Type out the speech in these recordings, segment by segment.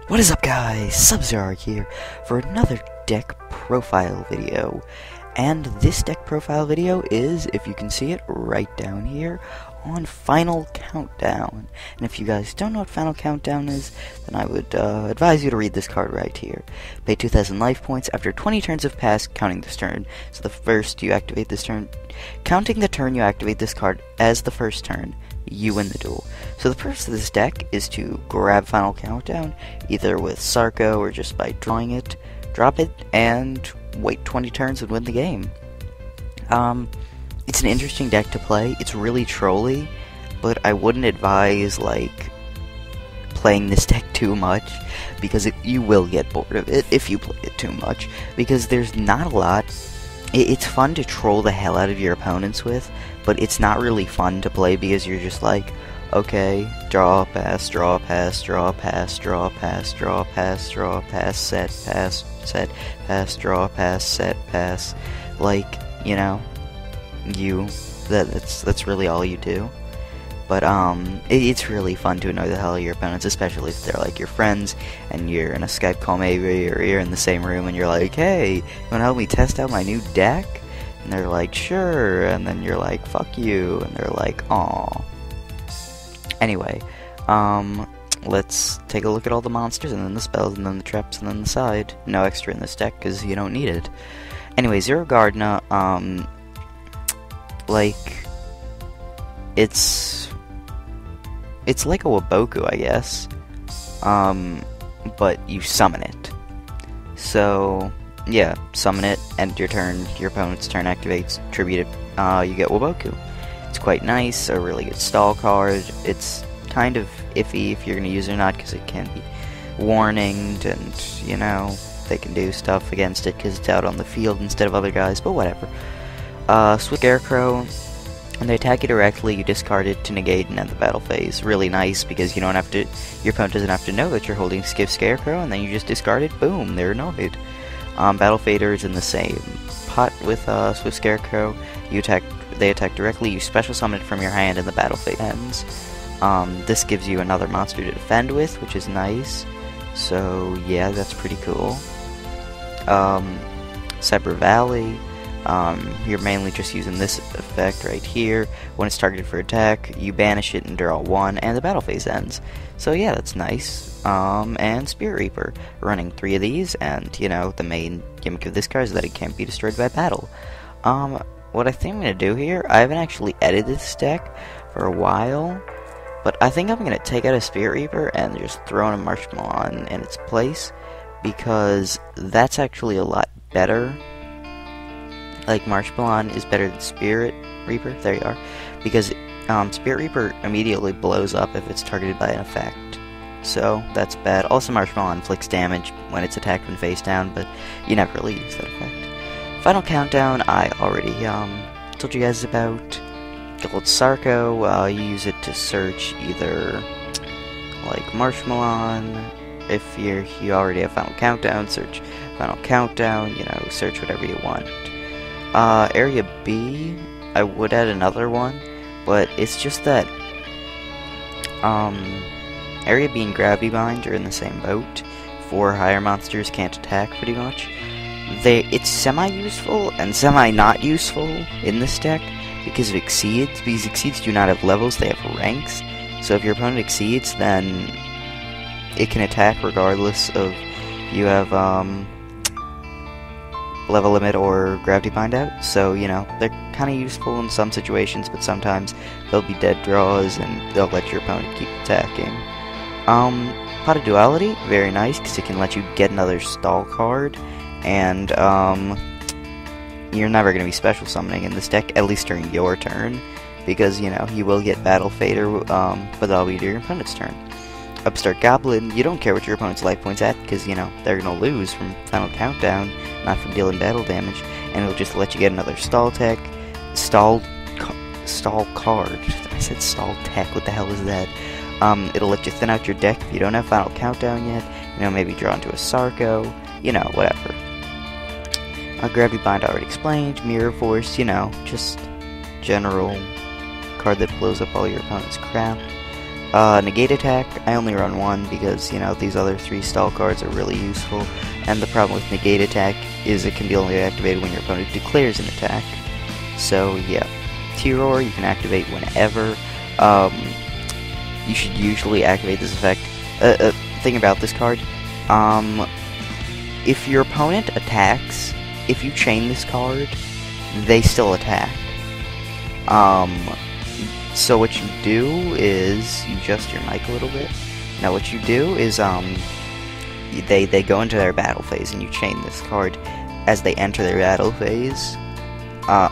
What is up, guys? Subzeroark here for another deck profile video. And this deck profile video is, if you can see it right down here, on Final Countdown. And if you guys don't know what Final Countdown is, then I would advise you to read this card right here. Pay 2,000 life points after 20 turns have passed, counting this turn. So the first you activate this turn, counting the turn you activate this card as the first turn, you win the duel. So the purpose of this deck is to grab Final Countdown, either with Sarko or just by drawing it, drop it, and wait 20 turns and win the game. It's an interesting deck to play. It's really trolly, but I wouldn't advise, like, playing this deck too much, because you will get bored of it if you play it too much, because there's not a lot. It's fun to troll the hell out of your opponents with, but it's not really fun to play because you're just like, okay, draw, pass, draw, pass, draw, pass, draw, pass, draw, pass, draw, pass, set, pass, draw, pass, set, pass. Like, you know, that's really all you do. But it's really fun to annoy the hell out of your opponents, especially if they're like your friends and you're in a Skype call maybe, or you're in the same room and you're like, hey, you wanna help me test out my new deck? And they're like, sure, and then you're like, fuck you, and they're like, aw. Anyway, let's take a look at all the monsters, and then the spells, and then the traps, and then the side. No extra in this deck, because you don't need it. Anyway, Subzeroark, like, it's like a Waboku, I guess, but you summon it. So, yeah, summon it, end your turn, your opponent's turn activates, tribute it, you get Waboku. It's quite nice, a really good stall card. It's kind of iffy if you're going to use it or not, because it can be warninged, and, you know, they can do stuff against it because it's out on the field instead of other guys, but whatever. Swift Scarecrow, when they attack you directly, you discard it to negate and end the battle phase. Really nice, because you don't have to, your opponent doesn't have to know that you're holding Skip Scarecrow, and then you just discard it, boom, they're annoyed. Battle Fader is in the same pot with Swift Scarecrow. They attack directly, you special summon it from your hand, and the battle phase ends. This gives you another monster to defend with, which is nice. So yeah, that's pretty cool. Cyber Valley. You're mainly just using this effect right here. When it's targeted for attack, you banish it and draw one, and the battle phase ends. So yeah, that's nice. And Spirit Reaper. Running 3 of these, and, you know, the main gimmick of this card is that it can't be destroyed by battle. What I think I'm going to do here, I haven't actually edited this deck for a while, but I think I'm going to take out a Spirit Reaper and just throw in a Marshmallow in its place, because that's actually a lot better. Like, Marshmallow is better than Spirit Reaper, there you are, because Spirit Reaper immediately blows up if it's targeted by an effect, so that's bad. Also, Marshmallow inflicts damage when it's attacked when face down, but you never really use that effect. Final Countdown, I already told you guys about. Gold Sarko, you use it to search either, like, Marshmallow. If you already have Final Countdown, search Final Countdown, you know, search whatever you want. Area B, I would add another one, but it's just that, Area B and Gravity Bind are in the same boat. 4 higher monsters can't attack, pretty much. It's semi-useful and semi-not useful in this deck because of Exceeds. Because Exceeds do not have levels, they have ranks. So if your opponent exceeds, then it can attack regardless of you have level limit or Gravity Bind out. So, you know, they're kind of useful in some situations, but sometimes they'll be dead draws and they'll let your opponent keep attacking. Pot of Duality, very nice, because it can let you get another stall card, and you're never going to be special summoning in this deck, at least during your turn, because, you know, you will get Battle Fader, but that'll be during your opponent's turn. Upstart Goblin, you don't care what your opponent's life point's at, because, you know, they're gonna lose from Final Countdown, not from dealing battle damage, and it'll just let you get another stall tech, stall card. I said stall tech, what the hell is that? It'll let you thin out your deck if you don't have Final Countdown yet, you know, maybe draw into a Sarko, you know, whatever. Gravity Bind already explained, Mirror Force, you know, just general card that blows up all your opponent's crap. Negate Attack, I only run one because, you know, these other 3 stall cards are really useful, and the problem with Negate Attack is it can be only activated when your opponent declares an attack. So, yeah. T-Roar, you can activate whenever. You should usually activate this effect. Thing about this card, if your opponent attacks, if you chain this card, they still attack. So what you do is, you adjust your mic a little bit. Now what you do is, they go into their battle phase, and you chain this card as they enter their battle phase.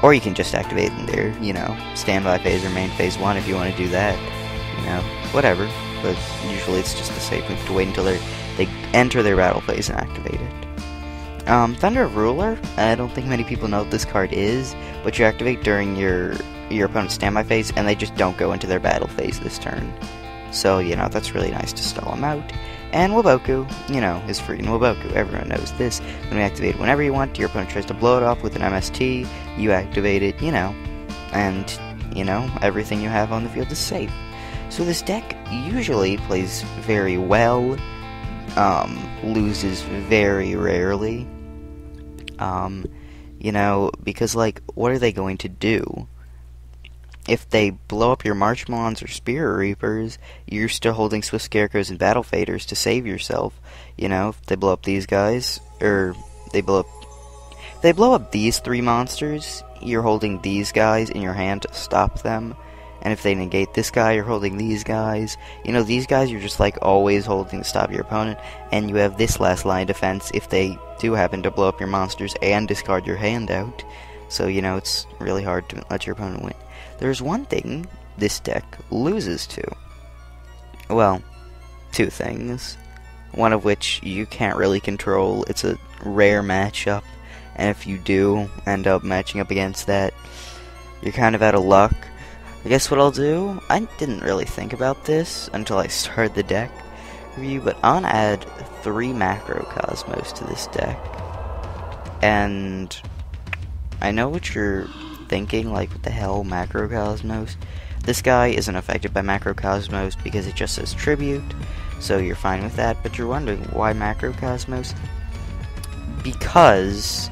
Or you can just activate in their, you know, standby phase or main phase 1 if you want to do that. You know, whatever. But usually it's just the safe move to wait until they enter their battle phase and activate it. Thunder of Ruler, I don't think many people know what this card is, but you activate during your opponent's standby phase, and they just don't go into their battle phase this turn. So, you know, that's really nice to stall them out. And Waboku, you know, is free in Waboku. Everyone knows this. When you activate it whenever you want, your opponent tries to blow it off with an MST, you activate it, you know, and, you know, everything you have on the field is safe. So this deck usually plays very well, loses very rarely, you know, because, like, what are they going to do? If they blow up your Marchmons or Spirit Reapers, you're still holding Swift Scarecrows and Battle Faders to save yourself. You know, if they blow up these guys, or they blow up these 3 monsters, you're holding these guys in your hand to stop them. And if they negate this guy, you're holding these guys. You know, these guys you're just, like, always holding to stop your opponent. And you have this last line of defense if they do happen to blow up your monsters and discard your hand out. So, you know, it's really hard to let your opponent win. There's one thing this deck loses to. Well, 2 things. One of which you can't really control. It's a rare matchup, and if you do end up matching up against that, you're kind of out of luck. I guess what I'll do, I didn't really think about this until I started the deck review, but I'm gonna add 3 Macrocosmos to this deck. And I know what you're thinking, like, what the hell, Macrocosmos? This guy isn't affected by Macrocosmos because it just says Tribute, so you're fine with that, but you're wondering why Macrocosmos? Because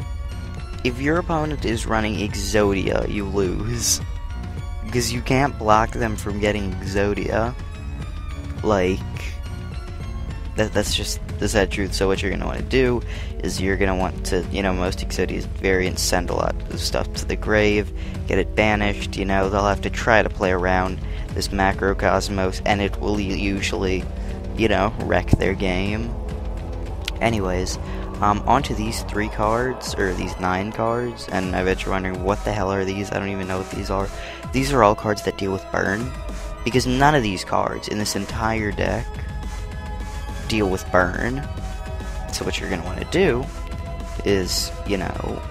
if your opponent is running Exodia, you lose. Because you can't block them from getting Exodia. Like, that's just the sad truth. So what you're going to want to do is you're going to want to, you know, most Exodia variants send a lot of stuff to the grave, get it banished, you know, they'll have to try to play around this Macrocosmos, and it will usually, you know, wreck their game. Anyways, onto these 3 cards, or these 9 cards, and I bet you're wondering, what the hell are these? I don't even know what these are. These are all cards that deal with burn, because none of these cards in this entire deck deal with burn. So what you're going to want to do is, you know,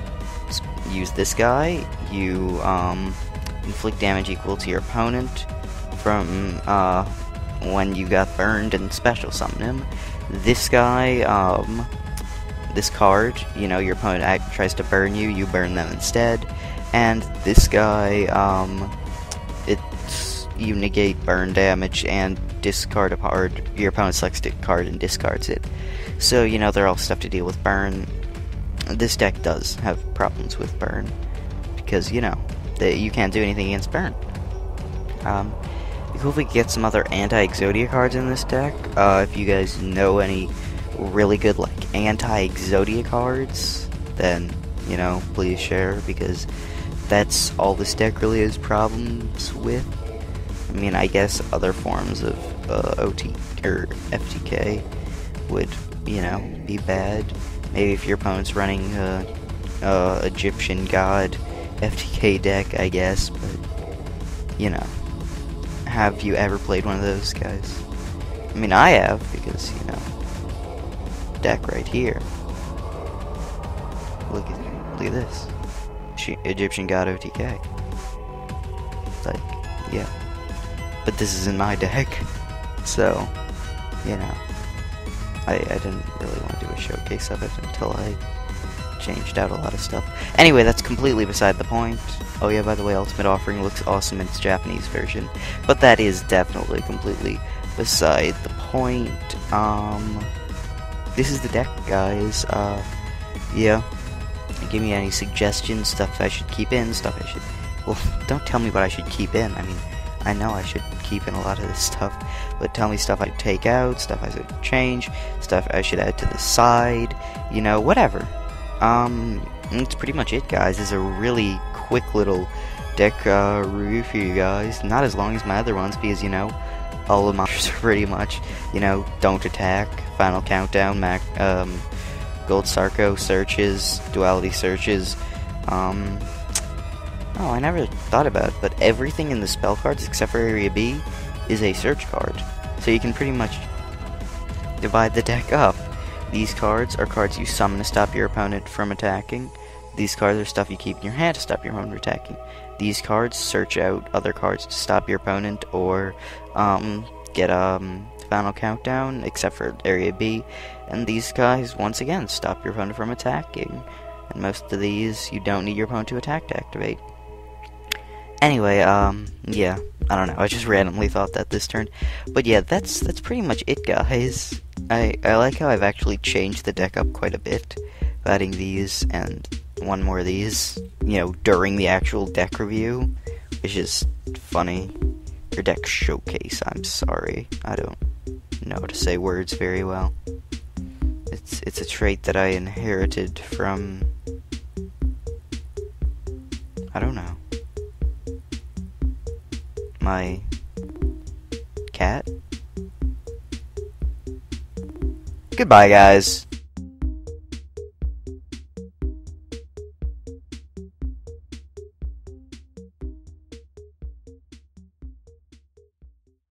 use this guy. You inflict damage equal to your opponent from when you got burned and special summon him. This guy, this card, you know, your opponent tries to burn you, you burn them instead. And this guy, you negate burn damage and discard a card. Your opponent selects a card and discards it. So, you know, they're all stuff to deal with burn. This deck does have problems with burn, because, you know, you can't do anything against burn. It'd be cool if we could get some other anti-Exodia cards in this deck. If you guys know any really good, like, anti-Exodia cards, then, you know, please share, because that's all this deck really has problems with. I mean, I guess other forms of OT or FTK would, you know, be bad. Maybe if your opponent's running Egyptian God FTK deck, I guess, but, you know, have you ever played one of those guys? I mean, I have, because, you know, deck right here. Look at this. Egyptian God OTK. Like, yeah. But this is in my deck, so, you know. I didn't really want to do a showcase of it until I changed out a lot of stuff. Anyway, that's completely beside the point. Oh yeah, by the way, Ultimate Offering looks awesome in its Japanese version, but that is definitely completely beside the point. This is the deck, guys. Yeah. Give me any suggestions, stuff I should keep in, stuff I should... Well, don't tell me what I should keep in. I mean, I know I should keep in a lot of this stuff, but tell me stuff I'd take out, stuff I should change, stuff I should add to the side, you know, whatever. That's pretty much it, guys. It's a really quick little deck review for you guys. Not as long as my other ones, because, you know, all the monsters are pretty much, you know, don't attack, final countdown, gold Sarco searches, duality searches. Oh, I never thought about it, but everything in the spell cards except for Area B is a search card. So you can pretty much divide the deck up. These cards are cards you summon to stop your opponent from attacking. These cards are stuff you keep in your hand to stop your opponent from attacking. These cards search out other cards to stop your opponent or get final countdown, except for Area B. And these guys, once again, stop your opponent from attacking. And most of these, you don't need your opponent to attack to activate. Anyway, yeah, I don't know, I just randomly thought that this turn. But yeah, that's pretty much it, guys. I like how I've actually changed the deck up quite a bit, adding these and one more of these, you know, during the actual deck review, which is funny. Your deck showcase, I'm sorry. I don't know how to say words very well. It's a trait that I inherited from... I don't know. My cat? Goodbye, guys.